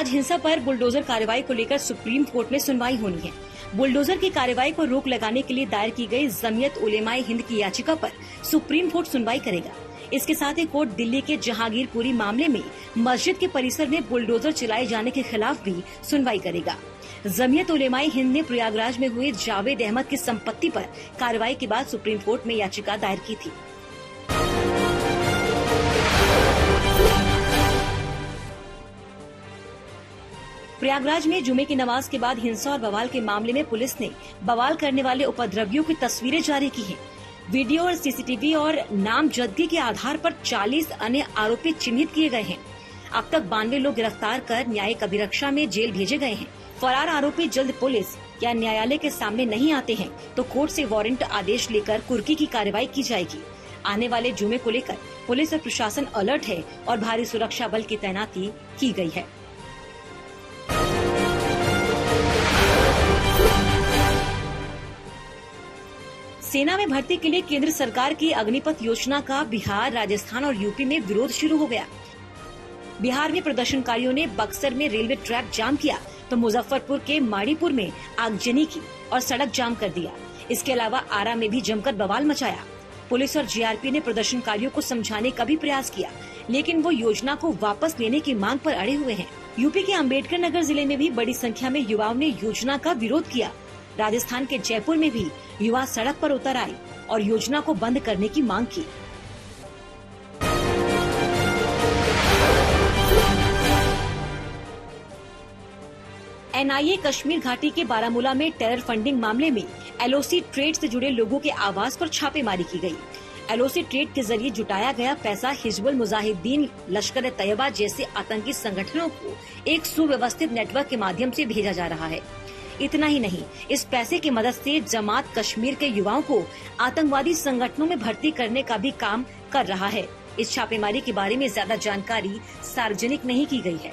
आज हिंसा पर बुलडोजर कार्रवाई को लेकर सुप्रीम कोर्ट में सुनवाई होनी है। बुलडोजर की कार्रवाई पर रोक लगाने के लिए दायर की गई जमीयत उलेमाए हिंद की याचिका पर सुप्रीम कोर्ट सुनवाई करेगा। इसके साथ ही कोर्ट दिल्ली के जहांगीरपुरी मामले में मस्जिद के परिसर में बुलडोजर चलाए जाने के खिलाफ भी सुनवाई करेगा। जमीयत उलेमाए हिंद ने प्रयागराज में हुए जावेद अहमद की संपत्ति पर कार्रवाई के बाद सुप्रीम कोर्ट में याचिका दायर की थी। प्रयागराज में जुमे की नमाज के बाद हिंसा और बवाल के मामले में पुलिस ने बवाल करने वाले उपद्रवियों की तस्वीरें जारी की हैं। वीडियो और सीसीटीवी और नामजदगी के आधार पर 40 अन्य आरोपी चिन्हित किए गए हैं। अब तक 92 लोग गिरफ्तार कर न्यायिक अभिरक्षा में जेल भेजे गए हैं। फरार आरोपी जल्द पुलिस या न्यायालय के सामने नहीं आते हैं तो कोर्ट से वारंट आदेश लेकर कुर्की की कार्रवाई की जाएगी। आने वाले जुमे को लेकर पुलिस और प्रशासन अलर्ट है और भारी सुरक्षा बल की तैनाती की गई है। सेना में भर्ती के लिए केंद्र सरकार की अग्निपथ योजना का बिहार, राजस्थान और यूपी में विरोध शुरू हो गया। बिहार में प्रदर्शनकारियों ने बक्सर में रेलवे ट्रैक जाम किया तो मुजफ्फरपुर के माड़ीपुर में आगजनी की और सड़क जाम कर दिया। इसके अलावा आरा में भी जमकर बवाल मचाया। पुलिस और जीआरपी ने प्रदर्शनकारियों को समझाने का भी प्रयास किया, लेकिन वो योजना को वापस लेने की मांग पर अड़े हुए हैं। यूपी के अम्बेडकर नगर जिले में भी बड़ी संख्या में युवाओं ने योजना का विरोध किया। राजस्थान के जयपुर में भी युवा सड़क पर उतर आए और योजना को बंद करने की मांग की। एनआईए कश्मीर घाटी के बारामूला में टेरर फंडिंग मामले में एलओसी ट्रेड से जुड़े लोगों के आवास पर छापेमारी की गई। एलओसी ट्रेड के जरिए जुटाया गया पैसा हिजबुल मुजाहिदीन, लश्कर ए तैयबा जैसे आतंकी संगठनों को एक सुव्यवस्थित नेटवर्क के माध्यम से भेजा जा रहा है। इतना ही नहीं, इस पैसे की मदद से जमात कश्मीर के युवाओं को आतंकवादी संगठनों में भर्ती करने का भी काम कर रहा है। इस छापेमारी के बारे में ज्यादा जानकारी सार्वजनिक नहीं की गई है।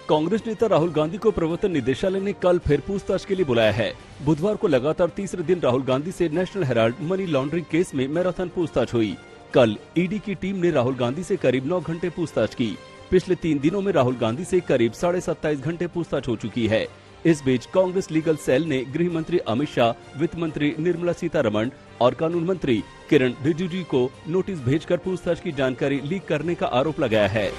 कांग्रेस नेता राहुल गांधी को प्रवर्तन निदेशालय ने कल फिर पूछताछ के लिए बुलाया है। बुधवार को लगातार तीसरे दिन राहुल गांधी से national Herald money laundering case में मैराथन पूछताछ हुई। कल ईडी की टीम ने राहुल गांधी से करीब 9 घंटे पूछताछ की। पिछले 3 दिनों में राहुल गांधी से करीब 27.5 घंटे पूछताछ हो चुकी है। इस बीच कांग्रेस लीगल सेल ने गृह मंत्री अमित शाह, वित्त मंत्री निर्मला सीतारमण और कानून मंत्री किरण रिजिजू को नोटिस भेजकर पूछताछ की जानकारी लीक करने का आरोप लगाया है।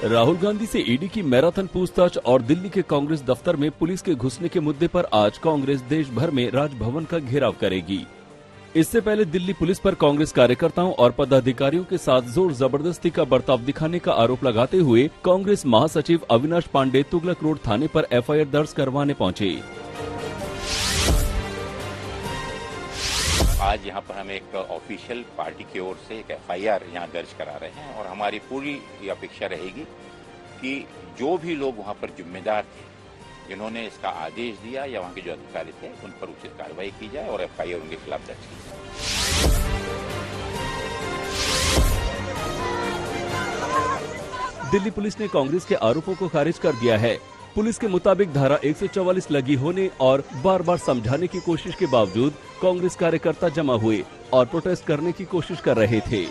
राहुल गांधी से ईडी की मैराथन पूछताछ और दिल्ली के कांग्रेस दफ्तर में पुलिस के घुसने के मुद्दे पर आज कांग्रेस देश भर में राजभवन का घेराव करेगी। इससे पहले दिल्ली पुलिस पर कांग्रेस कार्यकर्ताओं और पदाधिकारियों के साथ जोर जबरदस्ती का बर्ताव दिखाने का आरोप लगाते हुए कांग्रेस महासचिव अविनाश पांडे तुगलक रोड थाने पर एफआईआर दर्ज करवाने पहुंचे। आज यहाँ पर हम एक ऑफिशियल पार्टी की ओर से एक एफआईआर यहाँ दर्ज करा रहे हैं और हमारी पूरी अपेक्षा रहेगी कि जो भी लोग वहाँ पर जिम्मेदार थे, जिन्होंने इसका आदेश दिया या वहाँ के जो अधिकारी थे, उन पर उचित कार्रवाई की जाए और एफआईआर उनके खिलाफ दर्ज की जाए। दिल्ली पुलिस ने कांग्रेस के आरोपों को खारिज कर दिया है। पुलिस के मुताबिक धारा 144 लगी होने और बार बार समझाने की कोशिश के बावजूद कांग्रेस कार्यकर्ता जमा हुए और प्रोटेस्ट करने की कोशिश कर रहे थे।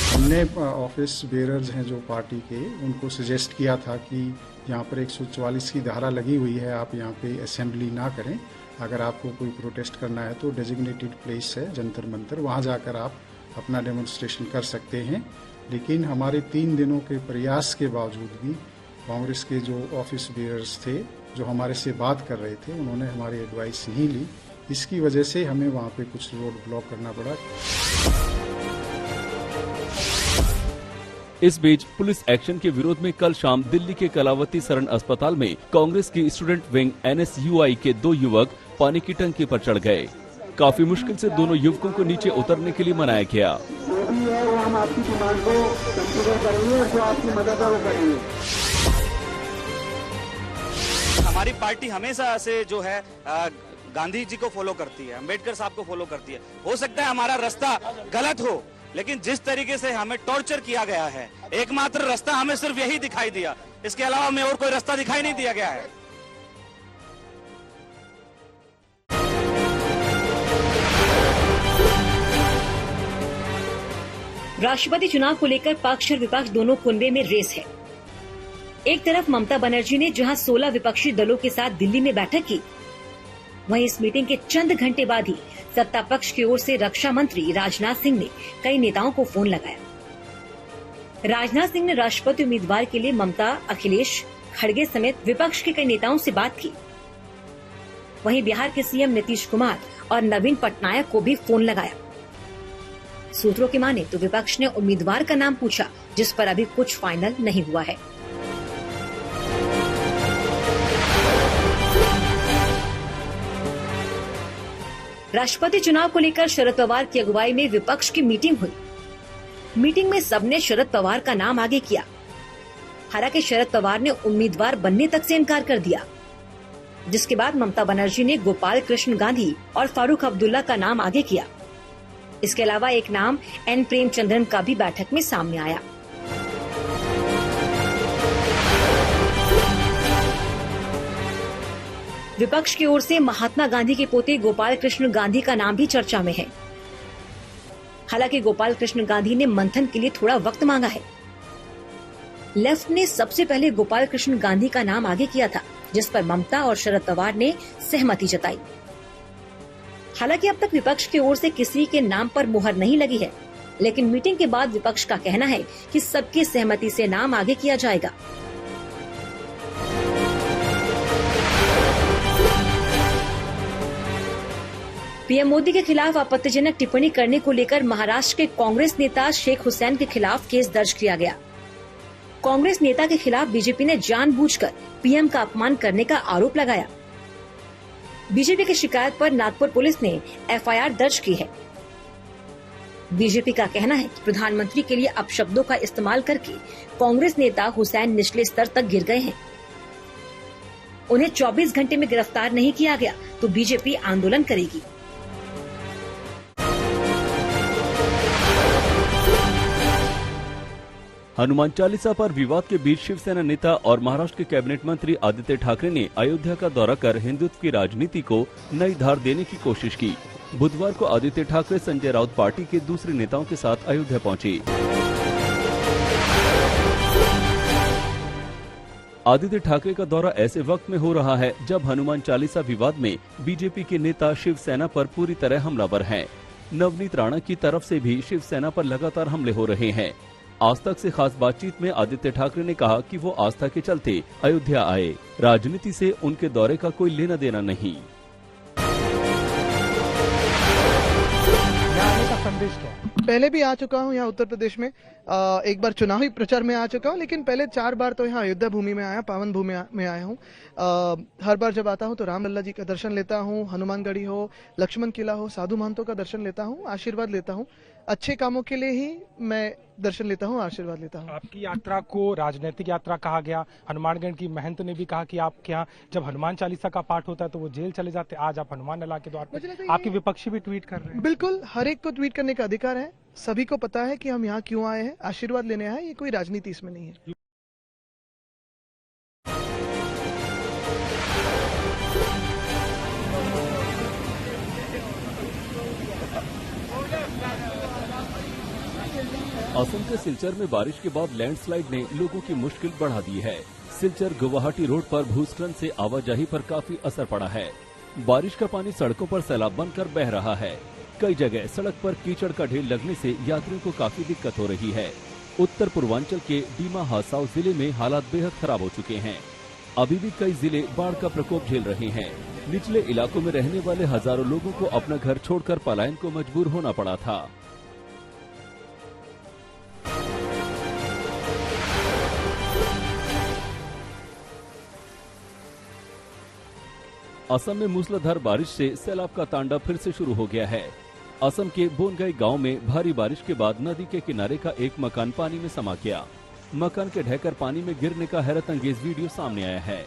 हमने ऑफिस बेरर्स हैं जो पार्टी के, उनको सजेस्ट किया था कि यहाँ पर 144 की धारा लगी हुई है, आप यहाँ पे असेंबली ना करें। अगर आपको कोई प्रोटेस्ट करना है तो डेजिग्नेटेड प्लेस है जंतर मंतर, वहाँ जाकर आप अपना डेमोन्स्ट्रेशन कर सकते हैं। लेकिन हमारे 3 दिनों के प्रयास के बावजूद भी कांग्रेस के जो ऑफिस बेयर्स थे, जो हमारे से बात कर रहे थे, उन्होंने हमारी एडवाइस नहीं ली। इसकी वजह से हमें वहाँ पे कुछ रोड ब्लॉक करना पड़ा। इस बीच पुलिस एक्शन के विरोध में कल शाम दिल्ली के कलावती सरन अस्पताल में कांग्रेस की स्टूडेंट विंग एनएसयूआई के 2 युवक पानी की टंकी पर चढ़ गए। काफी मुश्किल से दोनों युवकों को नीचे उतरने के लिए मनाया गया। हम आपकी डिमांड को कंसीडर करेंगे और जो आपकी मदद है वो करेंगे। हमारी पार्टी हमेशा से जो है गांधी जी को फॉलो करती है, अम्बेडकर साहब को फॉलो करती है। हो सकता है हमारा रास्ता गलत हो, लेकिन जिस तरीके से हमें टॉर्चर किया गया है, एकमात्र रास्ता हमें सिर्फ यही दिखाई दिया, इसके अलावा हमें और कोई रास्ता दिखाई नहीं दिया गया है। राष्ट्रपति चुनाव को लेकर पक्ष और विपक्ष दोनों कुनबे में रेस है। एक तरफ ममता बनर्जी ने जहां 16 विपक्षी दलों के साथ दिल्ली में बैठक की, वहीं इस मीटिंग के चंद घंटे बाद ही सत्ता पक्ष की ओर से रक्षा मंत्री राजनाथ सिंह ने कई नेताओं को फोन लगाया। राजनाथ सिंह ने राष्ट्रपति उम्मीदवार के लिए ममता, अखिलेश, खड़गे समेत विपक्ष के कई नेताओं से बात की। वहीं बिहार के सीएम नीतीश कुमार और नवीन पटनायक को भी फोन लगाया। सूत्रों की माने तो विपक्ष ने उम्मीदवार का नाम पूछा, जिस पर अभी कुछ फाइनल नहीं हुआ है। राष्ट्रपति चुनाव को लेकर शरद पवार की अगुवाई में विपक्ष की मीटिंग हुई। मीटिंग में सबने शरद पवार का नाम आगे किया। हालांकि शरद पवार ने उम्मीदवार बनने तक से इनकार कर दिया, जिसके बाद ममता बनर्जी ने गोपाल कृष्ण गांधी और फारूक अब्दुल्ला का नाम आगे किया। इसके अलावा एक नाम एन प्रेमचंद्रन का भी बैठक में सामने आया। विपक्ष की ओर से महात्मा गांधी के पोते गोपाल कृष्ण गांधी का नाम भी चर्चा में है। हालांकि गोपाल कृष्ण गांधी ने मंथन के लिए थोड़ा वक्त मांगा है। लेफ्ट ने सबसे पहले गोपाल कृष्ण गांधी का नाम आगे किया था, जिस पर ममता और शरद पवार ने सहमति जताई। हालांकि अब तक विपक्ष की ओर से किसी के नाम पर मुहर नहीं लगी है, लेकिन मीटिंग के बाद विपक्ष का कहना है कि सबकी सहमति से नाम आगे किया जाएगा। पीएम मोदी के खिलाफ आपत्तिजनक टिप्पणी करने को लेकर महाराष्ट्र के कांग्रेस नेता शेख हुसैन के खिलाफ केस दर्ज किया गया। कांग्रेस नेता के खिलाफ बीजेपी ने जानबूझकर पीएम का अपमान करने का आरोप लगाया। बीजेपी की शिकायत पर नागपुर पुलिस ने एफआईआर दर्ज की है। बीजेपी का कहना है कि प्रधानमंत्री के लिए अपशब्दों का इस्तेमाल करके कांग्रेस नेता हुसैन निचले स्तर तक गिर गए हैं। उन्हें 24 घंटे में गिरफ्तार नहीं किया गया तो बीजेपी आंदोलन करेगी। हनुमान चालीसा पर विवाद के बीच शिवसेना नेता और महाराष्ट्र के कैबिनेट मंत्री आदित्य ठाकरे ने अयोध्या का दौरा कर हिंदुत्व की राजनीति को नई धार देने की कोशिश की। बुधवार को आदित्य ठाकरे संजय राउत पार्टी के दूसरे नेताओं के साथ अयोध्या पहुंचे। आदित्य ठाकरे का दौरा ऐसे वक्त में हो रहा है जब हनुमान चालीसा विवाद में बीजेपी के नेता शिवसेना पर पूरी तरह हमलावर हैं। नवनीत राणा की तरफ से भी शिवसेना पर लगातार हमले हो रहे हैं। आज तक से खास बातचीत में आदित्य ठाकरे ने कहा कि वो आस्था के चलते अयोध्या आए, राजनीति से उनके दौरे का कोई लेना देना नहीं। संदेश क्या है? पहले भी आ चुका हूँ यहाँ उत्तर प्रदेश में, एक बार चुनावी प्रचार में आ चुका हूँ, लेकिन पहले 4 बार तो यहाँ अयोध्या भूमि में आया, पावन भूमि में आया हूँ। हर बार जब आता हूँ तो रामलला जी का दर्शन लेता हूँ, हनुमानगढ़ी हो, लक्ष्मण किला हो, साधु महंतों का दर्शन लेता हूँ, आशीर्वाद लेता हूँ। अच्छे कामों के लिए ही मैं दर्शन लेता हूँ, आशीर्वाद लेता हूँ। आपकी यात्रा को राजनीतिक यात्रा कहा गया। हनुमानगढ़ की महंत ने भी कहा कि आपके यहाँ जब हनुमान चालीसा का पाठ होता है तो वो जेल चले जाते। आज आप हनुमान लला के द्वार पर, आपके विपक्षी भी ट्वीट कर रहे हैं। बिल्कुल, हर एक को ट्वीट करने का अधिकार है। सभी को पता है कि हम यहाँ क्यों आए हैं, आशीर्वाद लेने आए हैं। ये कोई राजनीति इसमें नहीं है। असम के सिलचर में बारिश के बाद लैंडस्लाइड ने लोगों की मुश्किल बढ़ा दी है। सिलचर गुवाहाटी रोड पर भूस्खलन से आवाजाही पर काफी असर पड़ा है। बारिश का पानी सड़कों पर सैलाब बनकर बह रहा है। कई जगह सड़क पर कीचड़ का ढेर लगने से यात्रियों को काफी दिक्कत हो रही है। उत्तर पूर्वांचल के डीमा हासाओ जिले में हालात बेहद खराब हो चुके हैं। अभी भी कई जिले बाढ़ का प्रकोप झेल रहे हैं। निचले इलाकों में रहने वाले हजारों लोगों को अपना घर छोड़कर पलायन को मजबूर होना पड़ा था। असम में मूसलाधार बारिश से सैलाब का तांडव फिर से शुरू हो गया है। असम के बोनगाई गांव में भारी बारिश के बाद नदी के किनारे का एक मकान पानी में समा गया। मकान के ढहकर पानी में गिरने का हैरत अंगेज वीडियो सामने आया है।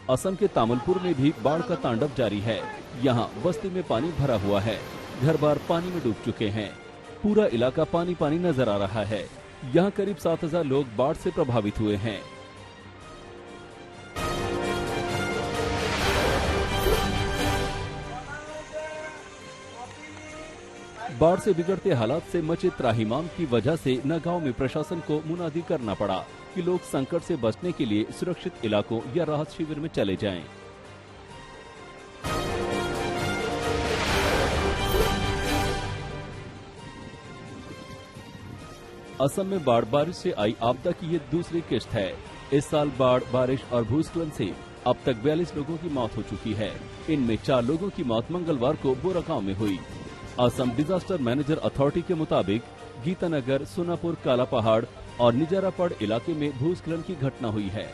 असम के तामुलपुर में भी बाढ़ का तांडव जारी है। यहाँ बस्ती में पानी भरा हुआ है, घर बार पानी में डूब चुके हैं, पूरा इलाका पानी पानी नजर आ रहा है। यहाँ करीब 7,000 लोग बाढ़ से प्रभावित हुए हैं। बाढ़ से बिगड़ते हालात से मचे त्राहिमाम की वजह से नगांव में प्रशासन को मुनादी करना पड़ा कि लोग संकट से बचने के लिए सुरक्षित इलाकों या राहत शिविर में चले जाएं। असम में बाढ़ बारिश से आई आपदा की ये दूसरी किस्त है। इस साल बाढ़, बारिश और भूस्खलन से अब तक 42 लोगों की मौत हो चुकी है। इनमें 4 लोगों की मौत मंगलवार को बोरागांव में हुई। असम डिजास्टर मैनेजर अथॉरिटी के मुताबिक गीतानगर, सोनापुर, काला पहाड़ और निजारापड़ इलाके में भूस्खलन की घटना हुई है।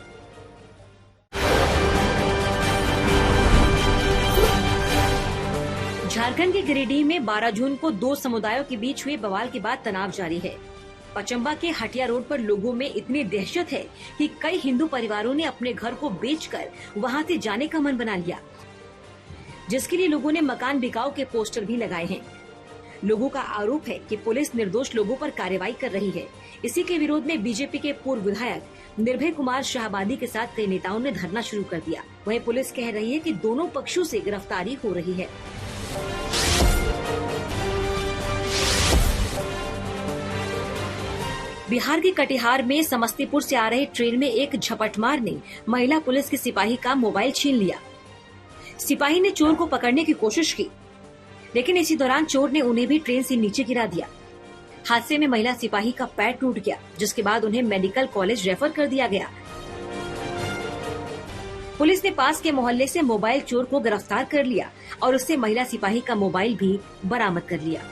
झारखंड के गिरिडीह में 12 जून को 2 समुदायों के बीच हुए बवाल के बाद तनाव जारी है। पचम्बा के हटिया रोड पर लोगों में इतनी दहशत है कि कई हिंदू परिवारों ने अपने घर को बेचकर वहां से जाने का मन बना लिया, जिसके लिए लोगों ने मकान बिकाऊ के पोस्टर भी लगाए हैं। लोगों का आरोप है कि पुलिस निर्दोष लोगों पर कार्रवाई कर रही है। इसी के विरोध में बीजेपी के पूर्व विधायक निर्भय कुमार शाहबादी के साथ कई नेताओं ने धरना शुरू कर दिया। वहीं पुलिस कह रही है कि दोनों पक्षों से गिरफ्तारी हो रही है। बिहार के कटिहार में समस्तीपुर से आ रही ट्रेन में एक झपटमार ने महिला पुलिस के सिपाही का मोबाइल छीन लिया। सिपाही ने चोर को पकड़ने की कोशिश की, लेकिन इसी दौरान चोर ने उन्हें भी ट्रेन से नीचे गिरा दिया। हादसे में महिला सिपाही का पैर टूट गया, जिसके बाद उन्हें मेडिकल कॉलेज रेफर कर दिया गया। पुलिस ने पास के मोहल्ले से मोबाइल चोर को गिरफ्तार कर लिया और उससे महिला सिपाही का मोबाइल भी बरामद कर लिया।